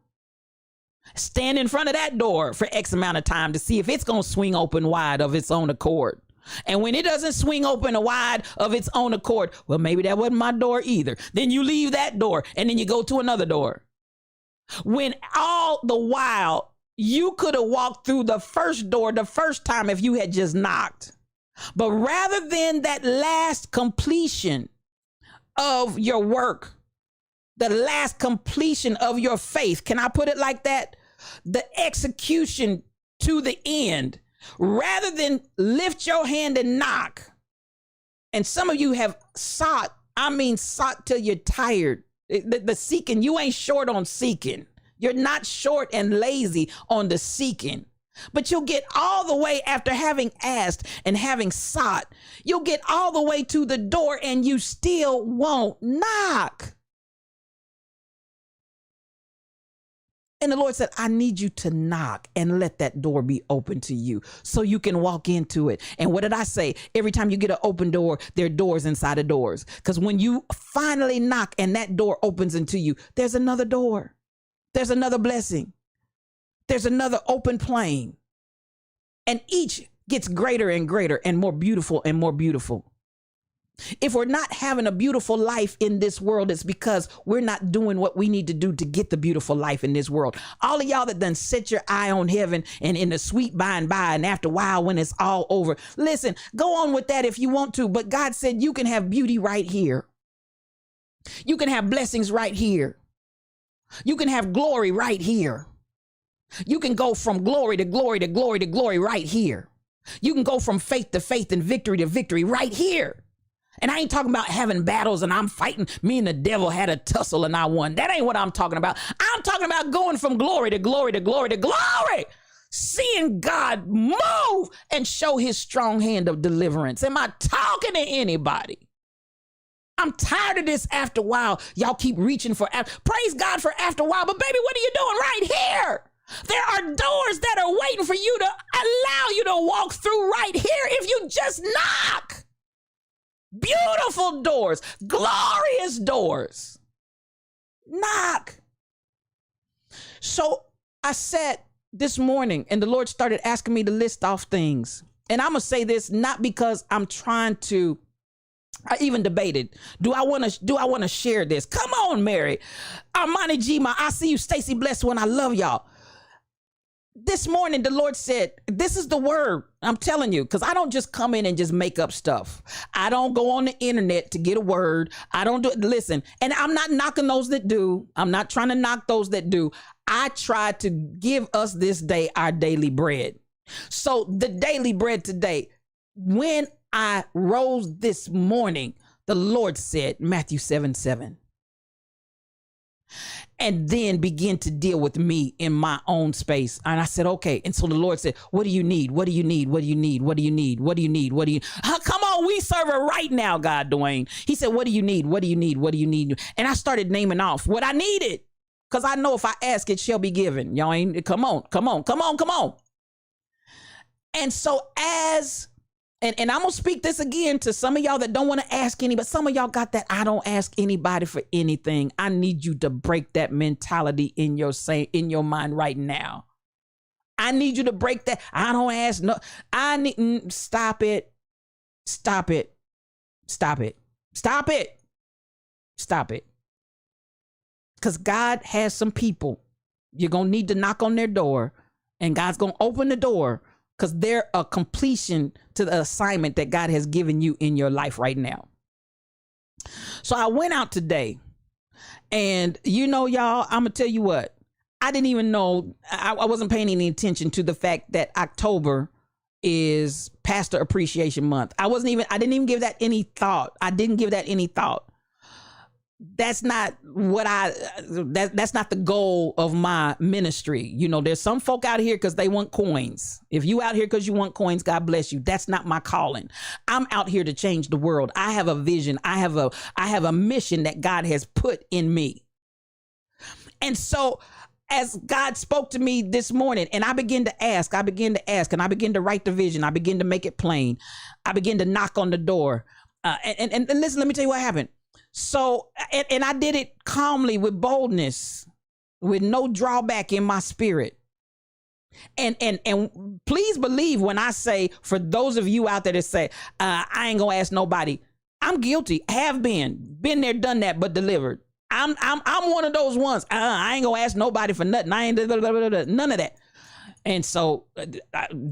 Stand in front of that door for X amount of time to see if it's going to swing open wide of its own accord. And when it doesn't swing open wide of its own accord, well, maybe that wasn't my door either. Then you leave that door and then you go to another door. When all the while you could have walked through the first door the first time if you had just knocked. But rather than that last completion of your work, the last completion of your faith, can I put it like that? The execution to the end, rather than lift your hand and knock. And some of you have sought till you're tired. The seeking, you ain't short on seeking. You're not short and lazy on the seeking. But you'll get all the way after having asked and having sought. You'll get all the way to the door and you still won't knock. And the Lord said, I need you to knock and let that door be open to you so you can walk into it. And what did I say? Every time you get an open door, there are doors inside of doors. Because when you finally knock and that door opens into you, there's another door. There's another blessing. There's another open plane. And each gets greater and greater and more beautiful and more beautiful. If we're not having a beautiful life in this world, it's because we're not doing what we need to do to get the beautiful life in this world. All of y'all that done set your eye on heaven and in the sweet by and by, and after a while when it's all over, listen, go on with that if you want to. But God said you can have beauty right here. You can have blessings right here. You can have glory right here. You can go from glory to glory to glory to glory right here. You can go from faith to faith and victory to victory right here. And I ain't talking about having battles and I'm fighting. Me and the devil had a tussle and I won. That ain't what I'm talking about. I'm talking about going from glory to glory to glory to glory. Seeing God move and show his strong hand of deliverance. Am I talking to anybody? I'm tired of this after a while. Y'all keep reaching for, praise God for after a while. But baby, what are you doing right here? There are doors that are waiting for you to allow you to walk through right here if you just knock. Beautiful doors, glorious doors. Knock. So I sat this morning and the Lord started asking me to list off things. And I'm going to say this not because I'm trying to, I even debated, do I want to share this? Come on, Mary. Armani Gma, I see you, Stacy Blessed One. I love y'all. This morning, the Lord said, this is the word. I'm telling you, because I don't just come in and just make up stuff. I don't go on the internet to get a word. I don't do it. Listen, and I'm not knocking those that do. I'm not trying to knock those that do. I try to give us this day our daily bread. So the daily bread today, when I rose this morning, the Lord said, Matthew 7:7. And then begin to deal with me in my own space. And I said, okay. And so the Lord said, what do you need? What do you need? What do you need? What do you need? What do you need? What do you, come on, we serve it right now, God, Dwayne. He said, what do you need? What do you need? What do you need? And I started naming off what I needed. Because I know if I ask, it shall be given. Y'all ain't, come on. And so and I'm going to speak this again to some of y'all that don't want to ask any, but some of y'all got that I don't ask anybody for anything. I need you to break that mentality in your mind right now. I need you to break that. I don't ask. No, I need, stop it. Stop it. Stop it. Stop it. Stop it. Because God has some people. You're going to need to knock on their door and God's going to open the door. Because they're a completion to the assignment that God has given you in your life right now. So I went out today and y'all, I'm going to tell you what, I didn't even know, I wasn't paying any attention to the fact that October is Pastor Appreciation Month. I didn't even give that any thought. I didn't give that any thought. That's not that's not the goal of my ministry. There's some folk out here because they want coins. If you out here because you want coins, God bless you. That's not my calling. I'm out here to change the world. I have a vision. I have a mission that God has put in me. And so as God spoke to me this morning and I began to ask and I began to write the vision. I began to make it plain. I began to knock on the door. And listen, let me tell you what happened. So, and I did it calmly with boldness, with no drawback in my spirit. And please believe when I say, for those of you out there that say, I ain't gonna ask nobody, I'm guilty, have been there, done that, but delivered. I'm one of those ones. I ain't gonna ask nobody for nothing. I ain't none of that. And so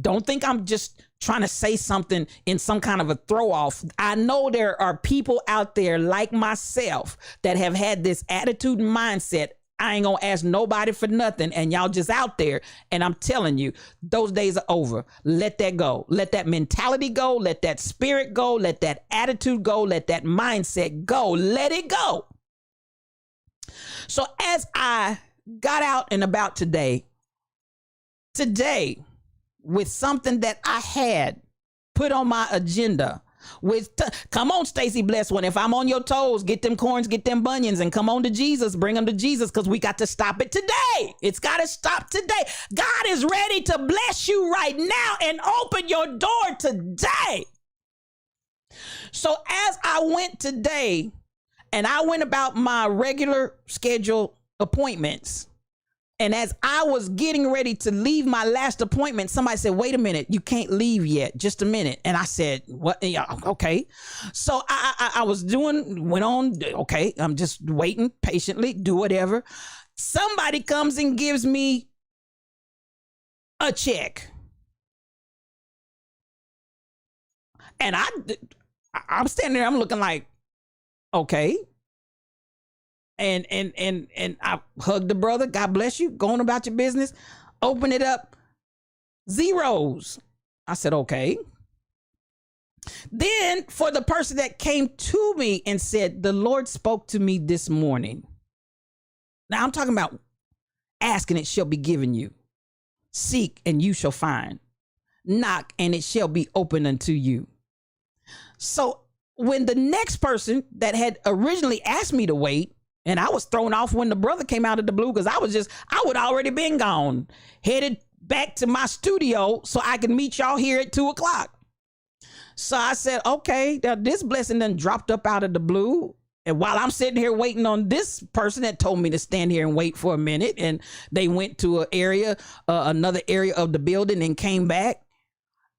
don't think I'm just trying to say something in some kind of a throw off. I know there are people out there like myself that have had this attitude and mindset. I ain't gonna ask nobody for nothing, and y'all just out there. And I'm telling you, those days are over. Let that go. Let that mentality go. Let that spirit go. Let that attitude go. Let that mindset go. Let it go. So as I got out and about today, with something that I had put on my agenda, come on, Stacy Blessed One. If I'm on your toes, get them corns, get them bunions, and come on to Jesus. Bring them to Jesus, because we got to stop it today. It's got to stop today. God is ready to bless you right now and open your door today. So as I went today, and I went about my regular scheduled appointments, and as I was getting ready to leave my last appointment, somebody said, wait a minute, you can't leave yet. Just a minute. And I said, what? Yeah, okay. So I went on. Okay. I'm just waiting patiently, do whatever. Somebody comes and gives me a check. And I'm standing there, I'm looking like, okay. And I hugged the brother. God bless you. Going about your business. Open it up. Zeros. I said, okay. Then for the person that came to me and said, the Lord spoke to me this morning. Now I'm talking about asking, it shall be given you. Seek and you shall find. Knock and it shall be open unto you. So when the next person that had originally asked me to wait, and I was thrown off when the brother came out of the blue, because I would already been gone, headed back to my studio so I can meet y'all here at 2:00. So I said, okay, now this blessing done dropped up out of the blue. And while I'm sitting here waiting on this person that told me to stand here and wait for a minute, and they went to another area of the building and came back.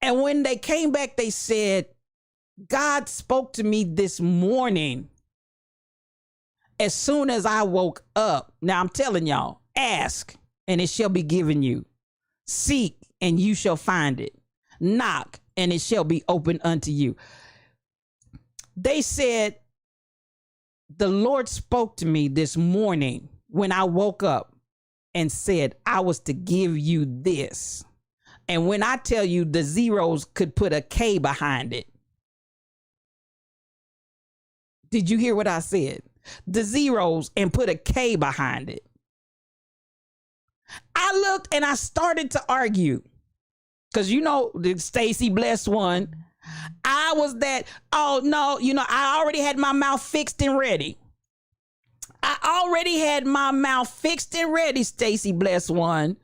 And when they came back, they said, God spoke to me this morning. As soon as I woke up. Now I'm telling y'all, ask and it shall be given you. Seek and you shall find it. Knock and it shall be opened unto you. They said, the Lord spoke to me this morning when I woke up and said I was to give you this. And when I tell you the zeros could put a K behind it. Did you hear what I said? The zeros and put a K behind it. I looked and I started to argue, because the Stacy Blessed One, I was that, oh no, I already had my mouth fixed and ready. I already had my mouth fixed and ready, Stacy Blessed One,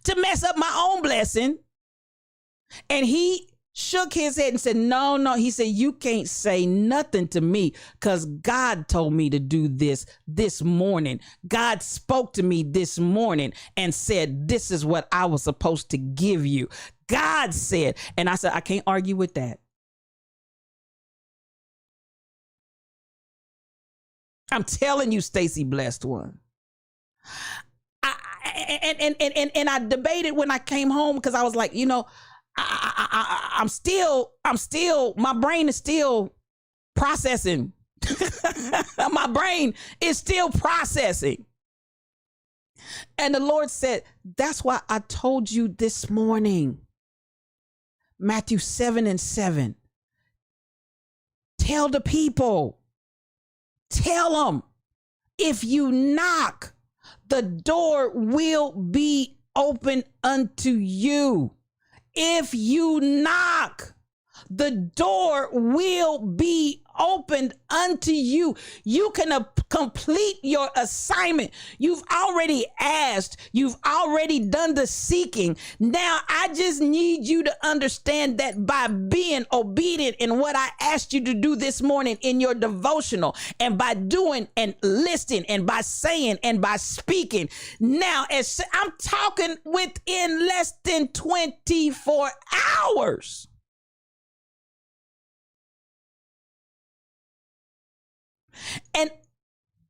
to mess up my own blessing. And he shook his head and said, no. He said, you can't say nothing to me, because God told me to do this morning. God spoke to me this morning and said, this is what I was supposed to give you. God said, and I said, I can't argue with that. I'm telling you, Stacy Blessed One. I debated when I came home, because I was like, I'm still, my brain is still processing. My brain is still processing. And the Lord said, that's why I told you this morning, Matthew 7:7. Tell the people, tell them, if you knock, the door will be open unto you. If you knock, the door will be opened unto you. You can complete your assignment. You've already asked. You've already done the seeking. Now I just need you to understand that by being obedient in what I asked you to do this morning in your devotional, and by doing and listening and by saying and by speaking, now as I'm talking within less than 24 hours. And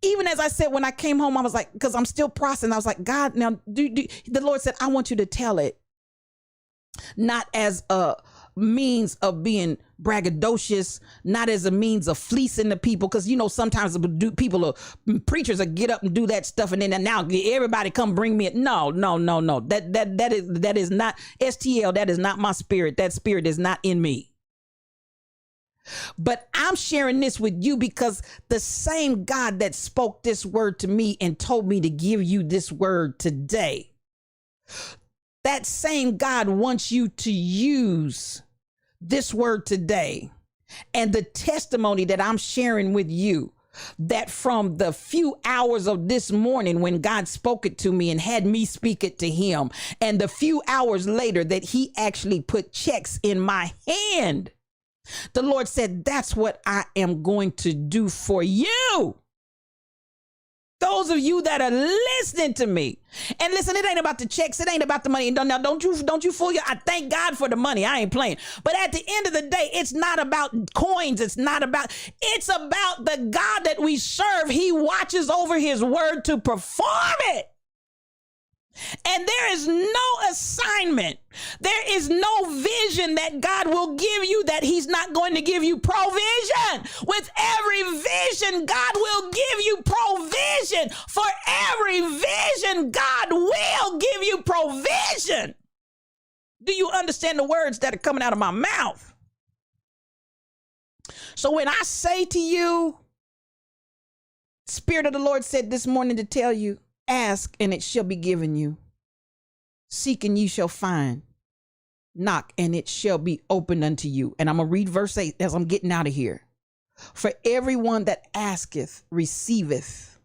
even as I said, when I came home, I was like, because I'm still processing, I was like, God, now the Lord said, I want you to tell it, not as a means of being braggadocious, not as a means of fleecing the people. Because, you know, sometimes preachers will get up and do that stuff. And then now everybody come bring me it. No. That is not STL. That is not my spirit. That spirit is not in me. But I'm sharing this with you because the same God that spoke this word to me and told me to give you this word today, that same God wants you to use this word today. And the testimony that I'm sharing with you, that from the few hours of this morning when God spoke it to me and had me speak it to him, and the few hours later that he actually put checks in my hand, the Lord said, that's what I am going to do for you. Those of you that are listening to me, and listen, it ain't about the checks. It ain't about the money. Now, don't you fool you. I thank God for the money. I ain't playing. But at the end of the day, it's not about coins. It's about the God that we serve. He watches over his word to perform it. And there is no assignment, there is no vision that God will give you that he's not going to give you provision. With every vision, God will give you provision. For every vision, God will give you provision. Do you understand the words that are coming out of my mouth? So when I say to you, Spirit of the Lord said this morning to tell you, ask and it shall be given you. Seek and ye shall find. Knock and it shall be opened unto you. And I'm going to read verse 8 as I'm getting out of here. For everyone that asketh, receiveth.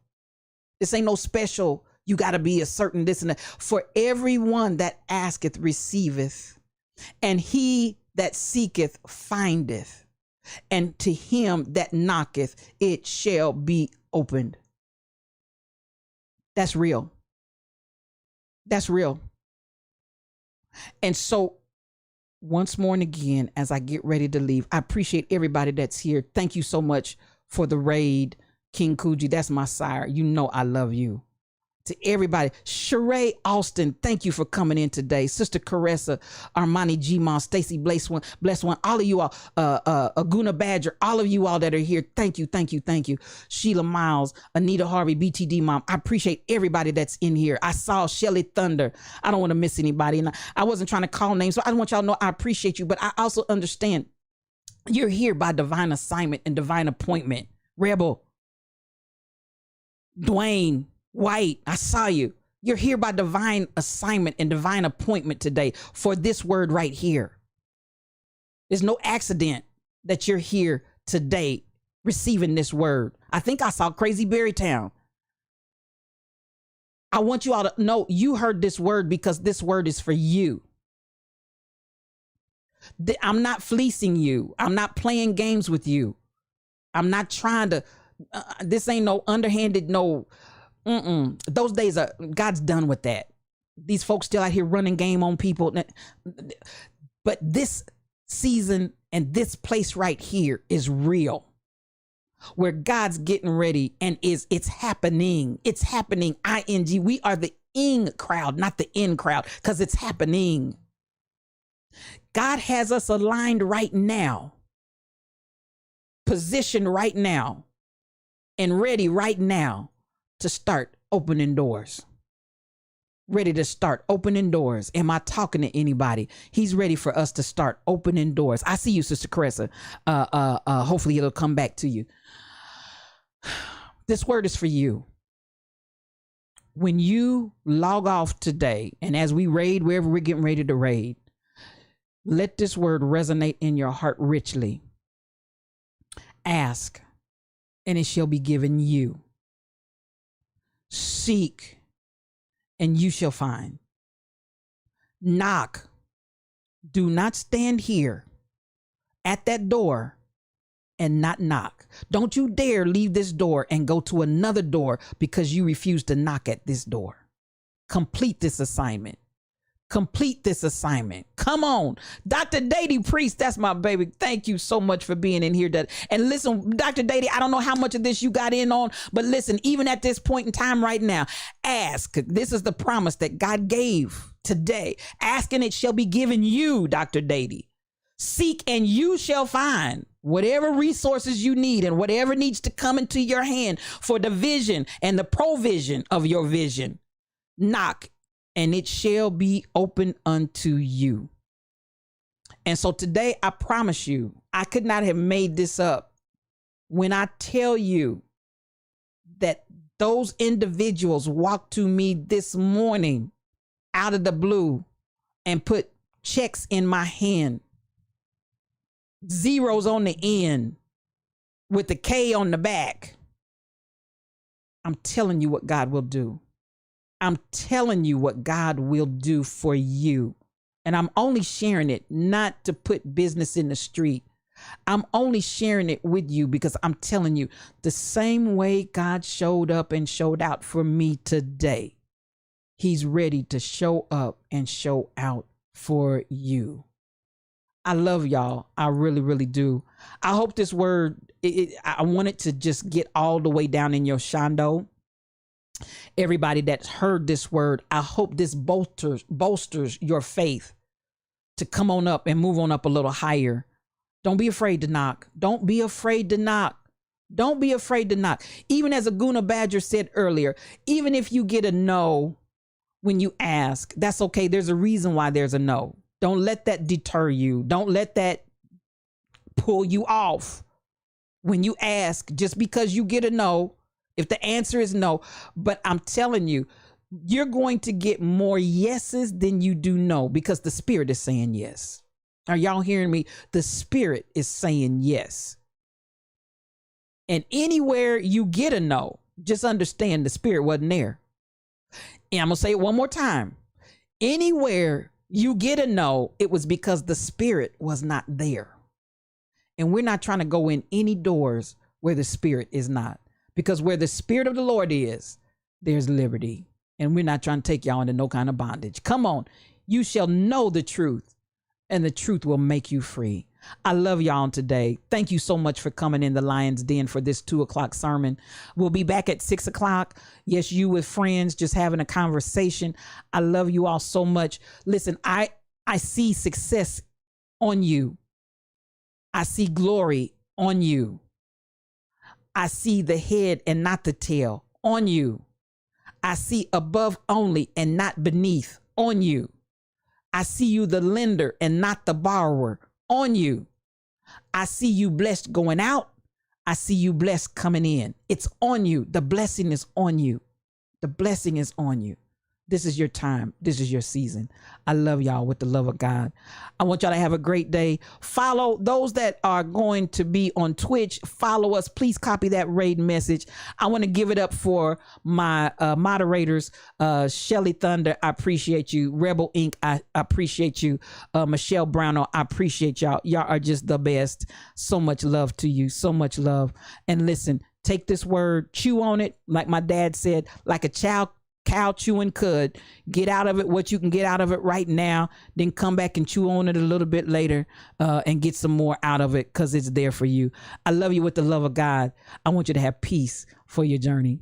This ain't no special, you got to be a certain this and that. For everyone that asketh, receiveth. And he that seeketh, findeth. And to him that knocketh, it shall be opened. That's real. That's real. And so once more and again, as I get ready to leave, I appreciate everybody that's here. Thank you so much for the raid. King Coogee, that's my sire. You know I love you. To everybody, Sheree Austin, thank you for coming in today. Sister Caressa, Armani Gmon, Stacy Bless one, all of you all, Aguna Badger, all of you all that are here. Thank you. Sheila Miles, Anita Harvey, BTD Mom. I appreciate everybody that's in here. I saw Shelly Thunder. I don't want to miss anybody. And I wasn't trying to call names, so I want y'all to know I appreciate you, but I also understand you're here by divine assignment and divine appointment. Rebel, Dwayne, White, I saw you. You're here by divine assignment and divine appointment today for this word right here. There's no accident that you're here today receiving this word. I think I saw Crazy Berrytown. I want you all to know you heard this word because this word is for you. I'm not fleecing you. I'm not playing games with you. I'm not trying to, this ain't no underhanded, no. Those days are, God's done with that. These folks still out here running game on people. But this season and this place right here is real. Where God's getting ready and it's happening. It's happening. ING. We are the ing crowd, not the in crowd, because it's happening. God has us aligned right now, positioned right now, and ready right now to start opening doors. Ready to start opening doors. Am I talking to anybody? He's ready for us to start opening doors. I see you, Sister Caressa. Hopefully it'll come back to you. This word is for you. When you log off today, and as we raid wherever we're getting ready to raid, Let this word resonate in your heart richly. Ask, and it shall be given you. Seek, and you shall find. Knock. Do not stand here at that door and not knock. Don't you dare leave this door and go to another door because you refuse to knock at this door. Complete this assignment. Complete this assignment. Come on. Dr. Dady Priest, that's my baby. Thank you so much for being in here. And listen, Dr. Dady, I don't know how much of this you got in on, but listen, even at this point in time right now, ask. This is the promise that God gave today. Ask and it shall be given you, Dr. Dady. Seek and you shall find. Whatever resources you need and whatever needs to come into your hand for the vision and the provision of your vision. Knock and it shall be open unto you. And so today, I promise you, I could not have made this up when I tell you that those individuals walked to me this morning out of the blue and put checks in my hand, zeros on the end with the K on the back. I'm telling you what God will do. I'm telling you what God will do for you. And I'm only sharing it not to put business in the street. I'm only sharing it with you because I'm telling you the same way God showed up and showed out for me today, he's ready to show up and show out for you. I love y'all. I really, really do. I hope this word, I want it to just get all the way down in your shando. Everybody that's heard this word, I hope this bolsters your faith to come on up and move on up a little higher. Don't be afraid to knock. Don't be afraid to knock. Don't be afraid to knock. Even as Aguna Badger said earlier, even if you get a no when you ask, that's okay. There's a reason why there's a no. Don't let that deter you. Don't let that pull you off. When you ask, just because you get a no, if the answer is no, but I'm telling you, you're going to get more yeses than you do no because the Spirit is saying yes. Are y'all hearing me? The Spirit is saying yes. And anywhere you get a no, just understand the Spirit wasn't there. And I'm going to say it one more time. Anywhere you get a no, it was because the Spirit was not there. And we're not trying to go in any doors where the Spirit is not. Because where the Spirit of the Lord is, there's liberty. And we're not trying to take y'all into no kind of bondage. Come on. You shall know the truth, and the truth will make you free. I love y'all today. Thank you so much for coming in the Lion's Den for this 2:00 sermon. We'll be back at 6:00. Yes, you with friends, just having a conversation. I love you all so much. Listen, I see success on you. I see glory on you. I see the head and not the tail on you. I see above only and not beneath on you. I see you the lender and not the borrower on you. I see you blessed going out. I see you blessed coming in. It's on you. The blessing is on you. The blessing is on you. This is your time. This is your season. I love y'all with the love of God. I want y'all to have a great day. Follow those that are going to be on Twitch. Follow us. Please copy that raid message. I want to give it up for my moderators. Shelly Thunder, I appreciate you. Rebel Inc., I appreciate you. Michelle Brownell, I appreciate y'all. Y'all are just the best. So much love to you. So much love. And listen, take this word, chew on it. Like my dad said, like a cow chewing cud. Get out of it what you can get out of it right now, then come back and chew on it a little bit later and get some more out of it because it's there for you. I love you with the love of God. I want you to have peace for your journey.